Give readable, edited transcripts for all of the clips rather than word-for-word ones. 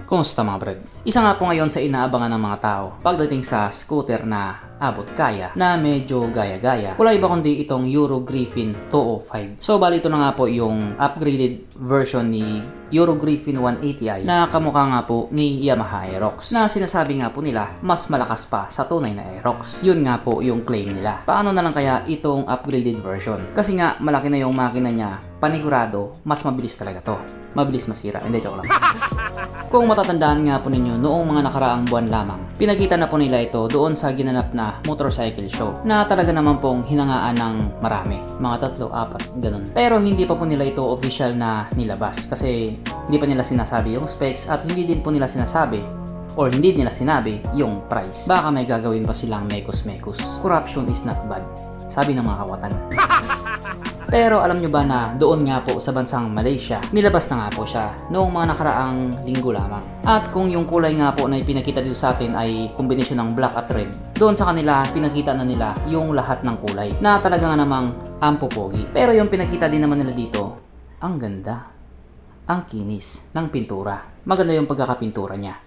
Kumusta mga brad? Isa nga po ngayon sa inaabangan ng mga tao pagdating sa scooter na abot kaya na medyo gaya-gaya. Wala iba kundi itong Euro Griffin 205. So bali ito na nga po yung upgraded version ni Euro Griffin 180i na kamukha nga po ni Yamaha Aerox na sinasabi nga po nila mas malakas pa sa tunay na Aerox. Yun nga po yung claim nila. Paano na lang kaya itong upgraded version? Kasi nga malaki na yung makina niya, panigurado mas mabilis talaga to. Mabilis masira. Hindi, joke lang. Kung matatandaan nga po ninyo noong mga nakaraang buwan lamang, pinakita na po nila ito doon sa ginanap na motorcycle show na talaga naman pong hinangaan ng marami. Mga 3, 4, ganun. Pero hindi pa po nila ito official na nilabas kasi hindi pa nila sinasabi yung specs at hindi din po nila sinasabi or hindi nila sinabi yung price. Baka may gagawin pa silang mekos-mekos. Corruption is not bad, sabi ng mga kawatan. Pero alam nyo ba na doon nga po sa bansang Malaysia, nilabas na nga po siya noong mga nakaraang linggo lamang. At kung yung kulay nga po na ipinakita dito sa atin ay kombinasyon ng black at red, doon sa kanila pinakita na nila yung lahat ng kulay na talaga nga namang ampopogi. Pero yung pinakita din naman nila dito, ang ganda, ang kinis ng pintura. Maganda yung pagkakapintura niya.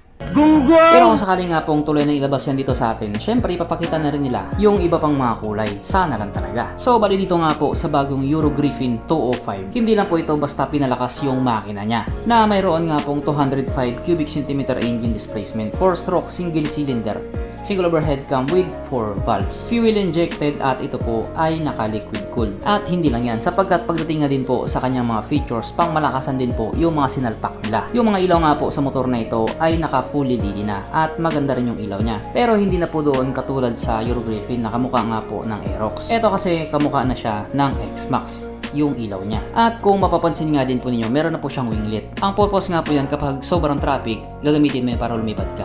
Pero kung sakali nga pong tuloy na ilabas yan dito sa atin, syempre ipapakita na rin nila yung iba pang mga kulay. Sana lang talaga. So bali dito nga po sa bagong Euro Griffin 205, hindi lang po ito basta pinalakas yung makina niya na mayroon nga pong 205 cubic centimeter engine displacement, 4-stroke single cylinder, single overhead cam with 4 valves, fuel injected at ito po ay naka-liquid cooled. At hindi lang yan, sapagkat pagdating nga din po sa kanyang mga features, pang malakasan din po yung mga sinalpak nila. Yung mga ilaw nga po sa motor na ito ay naka-fully LED na at maganda rin yung ilaw niya. Pero hindi na po doon katulad sa Euro Griffin na kamukha nga po ng Aerox. Ito kasi kamukha na siya ng X-Max yung ilaw niya. At kung mapapansin nga din po ninyo, meron na po siyang winglet. Ang purpose nga po yan kapag sobrang traffic, gagamitin mo yan para lumipad ka.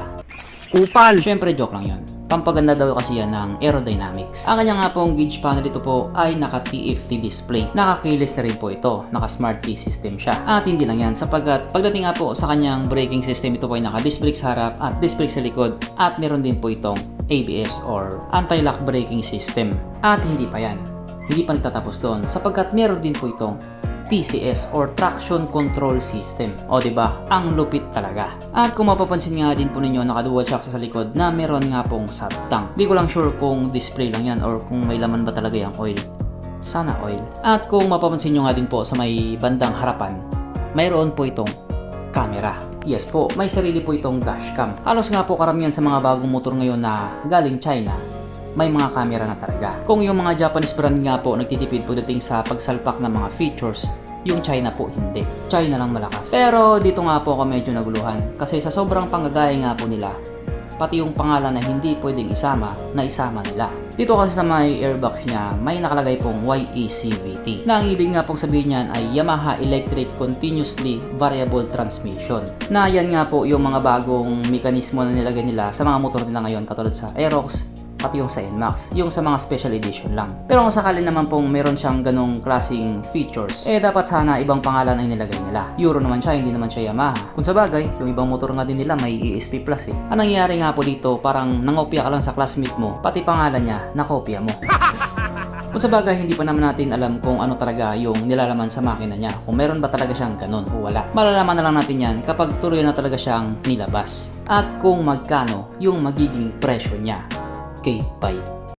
Upal! Syempre joke lang yun. Pampaganda daw kasi yan ng aerodynamics. Ang kanya nga pong gauge panel ito po ay naka TFT display. Naka-keyless na rin po ito. Naka smart key system siya. At hindi lang yan sapagkat pagdating nga po sa kanyang braking system, ito po ay naka disc brake sa harap at disc brake sa likod. At meron din po itong ABS or anti-lock braking system. At hindi pa yan. Hindi pa nagtatapos doon sapagkat meron din po itong TCS or Traction Control System. O diba? Ang lupit talaga. At kung mapapansin nga din po ninyo, naka-dual shock sa likod na meron nga pong sub tank. Di ko lang sure kung display lang yan or kung may laman ba talaga yung oil. Sana oil. At kung mapapansin nyo nga din po sa may bandang harapan, mayroon po itong camera. Yes po, may sarili po itong dashcam. Halos nga po karamihan sa mga bagong motor ngayon na galing China, may mga camera na talaga. Kung yung mga Japanese brand nga po nagtitipid pagdating sa pagsalpak ng mga features, yung China po hindi. China lang malakas. Pero dito nga po ako medyo naguluhan kasi sa sobrang panggagaya nga po nila, pati yung pangalan na hindi pwedeng isama, na isama nila. Dito kasi sa may airbox niya, may nakalagay pong YECVT. Na ang ibig nga pong sabihin niyan ay Yamaha Electric Continuously Variable Transmission. Na yan nga po yung mga bagong mekanismo na nilagay nila sa mga motor nila ngayon katulad sa Aerox, pati yung sa NMAX, yung sa mga special edition lang. Pero kung sakali naman pong meron siyang ganong klaseng features, dapat sana ibang pangalan ay nilagay nila. Euro naman siya, hindi naman siya Yamaha. Kung sa bagay, yung ibang motor nga din nila may ESP Plus eh. Ang nangyayari nga po dito, parang nangopya ka lang sa classmate mo, pati pangalan niya, nakopya mo. Kung sa bagay, hindi pa naman natin alam kung ano talaga yung nilalaman sa makina niya. Kung meron ba talaga siyang ganun o wala. Malalaman na lang natin yan kapag tuloy na talaga siyang nilabas. At kung magkano yung magiging presyo niya. Okay, bye.